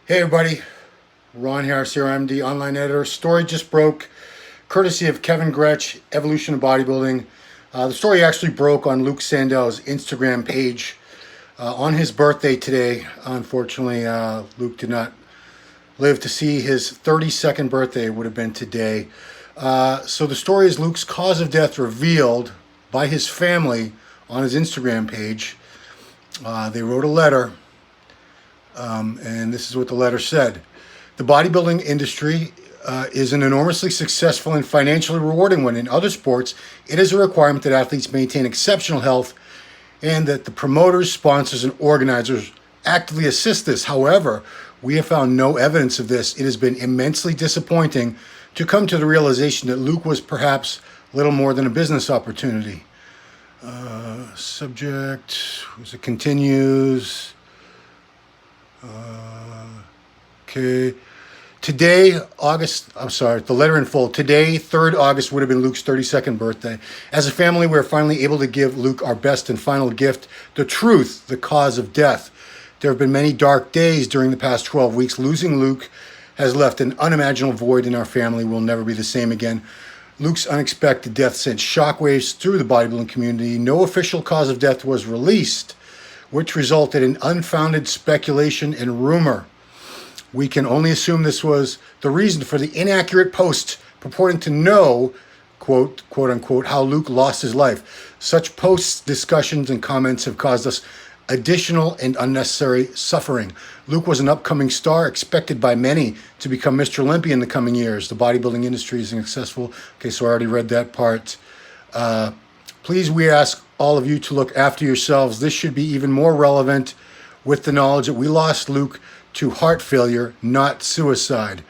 Hey everybody, Ron Harris here, I'm the online editor. Story just broke, courtesy of Kevin Gretsch, Evolution of Bodybuilding. The story actually broke on Luke Sandoe's Instagram page on his birthday today. Unfortunately, Luke did not live to see his 32nd birthday. It would have been today. So the story is Luke's cause of death revealed by his family on his Instagram page. They wrote a letter. And this is what the letter said. The bodybuilding industry is an enormously successful and financially rewarding one. In other sports, it is a requirement that athletes maintain exceptional health and that the promoters, sponsors, and organizers actively assist this. However, we have found no evidence of this. It has been immensely disappointing to come to the realization that Luke was perhaps little more than a business opportunity. Subject, as it continues. Okay. Today, the letter in full. Today, 3rd August, would have been Luke's 32nd birthday. As a family, we're finally able to give Luke our best and final gift, the truth, the cause of death. There have been many dark days during the past 12 weeks. Losing Luke has left an unimaginable void in our family. We'll never be the same again. Luke's unexpected death sent shockwaves through the bodybuilding community. No official cause of death was released, which resulted in unfounded speculation and rumor. We can only assume this was the reason for the inaccurate posts purporting to know, quote unquote, how Luke lost his life. Such posts, discussions, and comments have caused us additional and unnecessary suffering. Luke was an upcoming star, expected by many to become Mr. Olympia in the coming years. The bodybuilding industry is successful. Okay, so I already read that part. Please, we ask all of you to look after yourselves. This should be even more relevant with the knowledge that we lost Luke to heart failure, not suicide.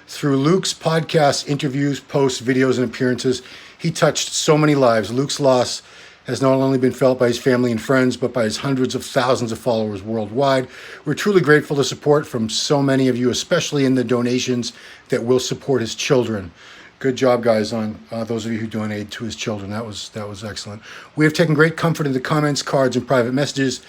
Through Luke's podcasts, interviews, posts, videos, and appearances, he touched so many lives. Luke's loss has not only been felt by his family and friends, but by his hundreds of thousands of followers worldwide. We're truly grateful for the support from so many of you, especially in the donations that will support his children. Good job, guys, on those of you who donated to his children. That was excellent. We have taken great comfort in the comments, cards, and private messages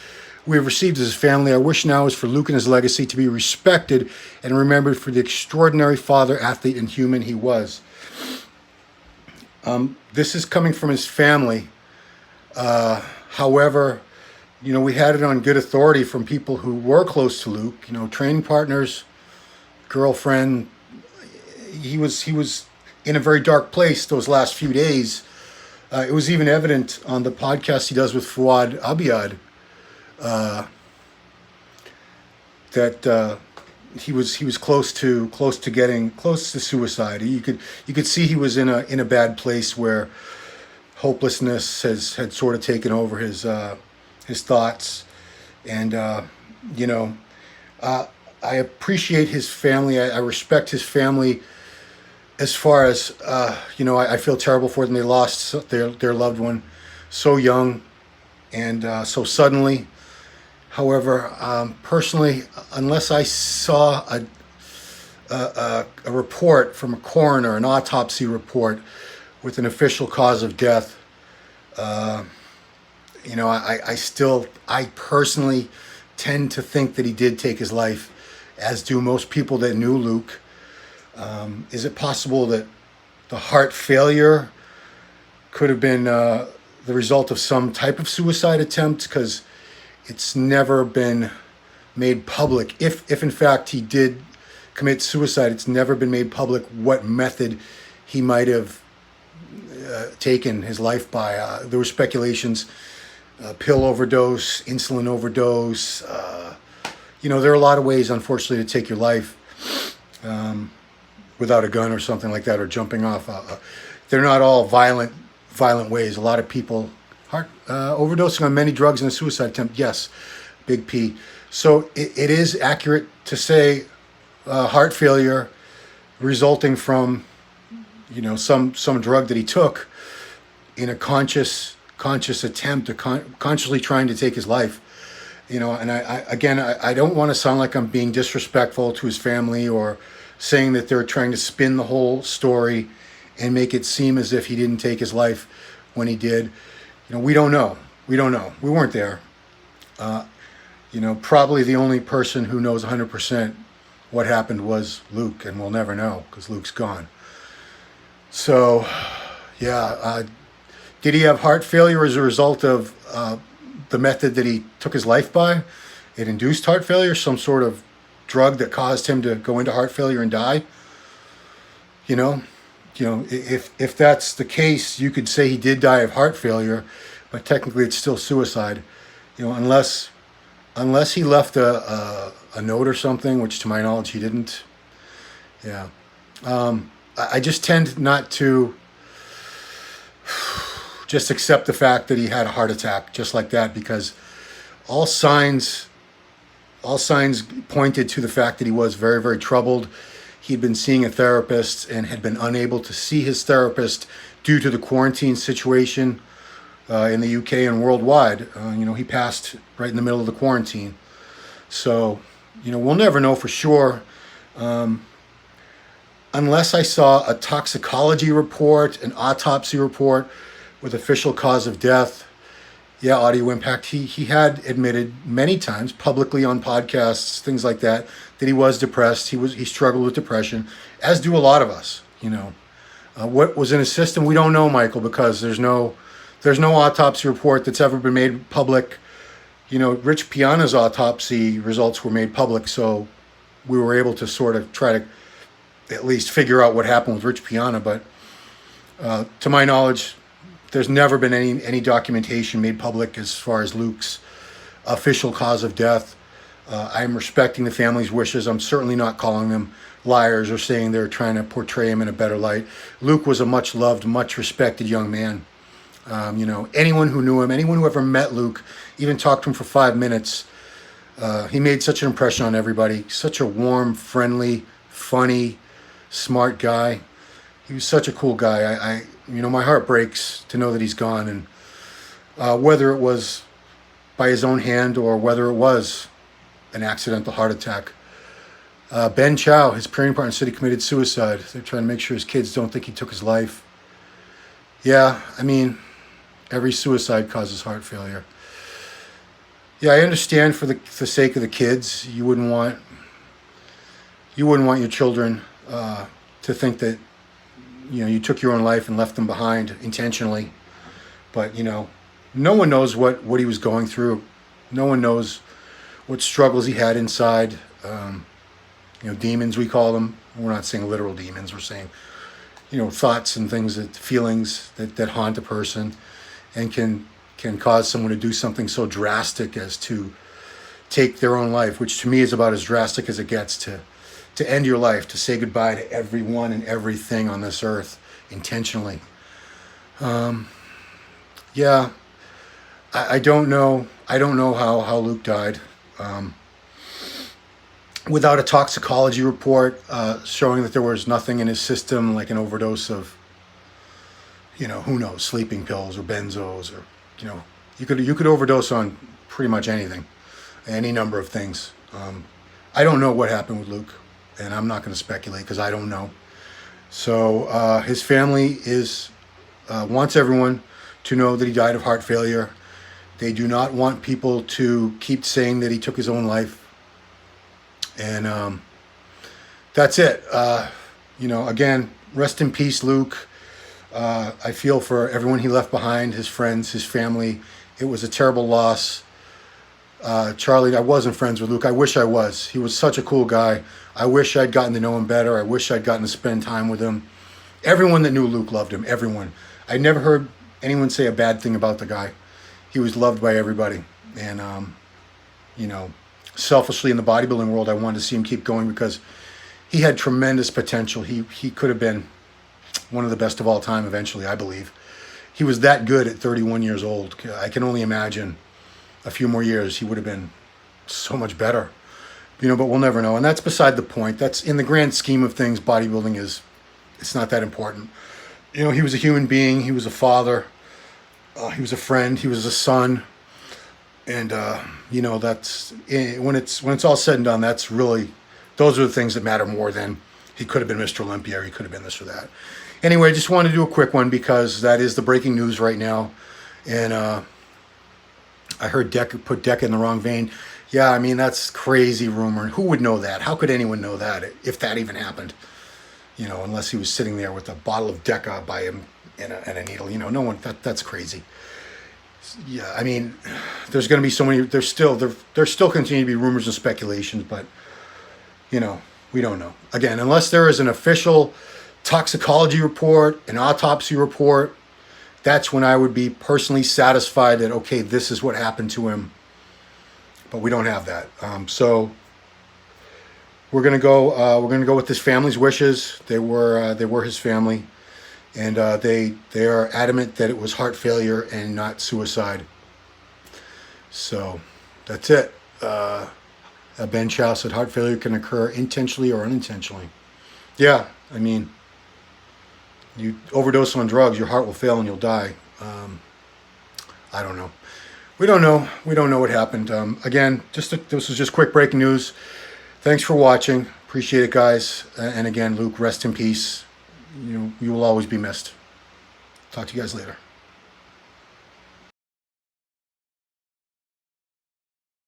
we have received as a family. Our wish now is for Luke and his legacy to be respected and remembered for the extraordinary father, athlete, and human he was. This is coming from his family. However, we had it on good authority from people who were close to Luke, training partners, girlfriend. He was in a very dark place those last few days. It was even evident on the podcast he does with Fouad Abiad that he was close to suicide. You could see he was in a bad place where hopelessness had sort of taken over his thoughts, and I appreciate his family. I respect his family. As far as, I feel terrible for them. They lost their loved one so young and so suddenly. However, personally, unless I saw a report from a coroner, an autopsy report with an official cause of death, I personally tend to think that he did take his life, as do most people that knew Luke. Is it possible that the heart failure could have been the result of some type of suicide attempt? Because it's never been made public. If in fact he did commit suicide, it's never been made public what method he might have taken his life by. There were speculations, pill overdose, insulin overdose. There are a lot of ways, unfortunately, to take your life. Without a gun or something like that, or jumping off. They're not all violent ways. A lot of people overdosing on many drugs in a suicide attempt. Yes, big P. So it is accurate to say heart failure resulting from some drug that he took in a conscious attempt to consciously trying to take his life. And I don't want to sound like I'm being disrespectful to his family or saying that they're trying to spin the whole story and make it seem as if he didn't take his life when he did. We don't know. We weren't there. Probably the only person who knows 100% what happened was Luke, and we'll never know because Luke's gone. So, yeah, did he have heart failure as a result of the method that he took his life by? It induced heart failure, some sort of drug that caused him to go into heart failure and die. You know, if that's the case, you could say he did die of heart failure, but technically it's still suicide. Unless he left a note or something, which to my knowledge he didn't. Yeah, I just tend not to just accept the fact that he had a heart attack just like that, because all signs pointed to the fact that he was very, very troubled. He'd been seeing a therapist and had been unable to see his therapist due to the quarantine situation in the UK and worldwide. He passed right in the middle of the quarantine. So, we'll never know for sure. Unless I saw a toxicology report, an autopsy report with official cause of death. Yeah, Audio Impact. He had admitted many times publicly on podcasts, things like that he was depressed. He struggled with depression, as do a lot of us. What was in his system, we don't know, Michael, because there's no autopsy report that's ever been made public. Rich Piana's autopsy results were made public, so we were able to sort of try to at least figure out what happened with Rich Piana. But to my knowledge, there's never been any documentation made public as far as Luke's official cause of death. I'm respecting the family's wishes. I'm certainly not calling them liars or saying they're trying to portray him in a better light. Luke was a much loved, much respected young man. Anyone who knew him, anyone who ever met Luke, even talked to him for 5 minutes, he made such an impression on everybody. Such a warm, friendly, funny, smart guy. He was such a cool guy. My heart breaks to know that he's gone, and whether it was by his own hand or whether it was an accidental heart attack. Ben Chow, his parenting partner, said he committed suicide. They're trying to make sure his kids don't think he took his life. Yeah, every suicide causes heart failure. Yeah, I understand for the sake of the kids, you wouldn't want your children to think that you took your own life and left them behind intentionally. But no one knows what he was going through. No one knows what struggles he had inside. Demons, we call them. We're not saying literal demons. We're saying thoughts and things, feelings that haunt a person and can cause someone to do something so drastic as to take their own life, which to me is about as drastic as it gets, to end your life, to say goodbye to everyone and everything on this earth intentionally. Yeah, I don't know. I don't know how Luke died. Without a toxicology report showing that there was nothing in his system, like an overdose of, who knows, sleeping pills or benzos, or you could overdose on pretty much anything, any number of things. I don't know what happened with Luke, and I'm not going to speculate because I don't know. So his family wants everyone to know that he died of heart failure. They do not want people to keep saying that he took his own life. And that's it. Again, rest in peace, Luke. I feel for everyone he left behind, his friends, his family. It was a terrible loss. Charlie, I wasn't friends with Luke. I wish I was. He was such a cool guy. I wish I'd gotten to know him better. I wish I'd gotten to spend time with him. Everyone that knew Luke loved him. Everyone. I never heard anyone say a bad thing about the guy. He was loved by everybody. And, selfishly in the bodybuilding world, I wanted to see him keep going because he had tremendous potential. He could have been one of the best of all time eventually, I believe. He was that good at 31 years old. I can only imagine a few more years he would have been so much better. But we'll never know. And that's beside the point. That's, in the grand scheme of things, bodybuilding it's not that important. He was a human being. He was a father. He was a friend. He was a son. And, that's, when it's all said and done, that's really, those are the things that matter more than he could have been Mr. Olympia or he could have been this or that. Anyway, I just wanted to do a quick one because that is the breaking news right now. And I heard put DECA in the wrong vein. Yeah, I mean, that's crazy rumor. Who would know that? How could anyone know that if that even happened? You know, unless he was sitting there with a bottle of Deca by him and a needle. You know, no one. That's crazy. Yeah, I mean, there's going to be so many. There's still continue to be rumors and speculations, but you know, we don't know. Again, unless there is an official toxicology report, an autopsy report, that's when I would be personally satisfied that okay, this is what happened to him. But we don't have that. So we're gonna go. We're gonna go with his family's wishes. They were his family, and they are adamant that it was heart failure and not suicide. So that's it. Ben Chow said heart failure can occur intentionally or unintentionally. Yeah, I mean, you overdose on drugs, your heart will fail and you'll die. I don't know. We don't know. We don't know what happened. Again, this was just quick breaking news. Thanks for watching. Appreciate it, guys. And again, Luke, rest in peace. You will always be missed. Talk to you guys later.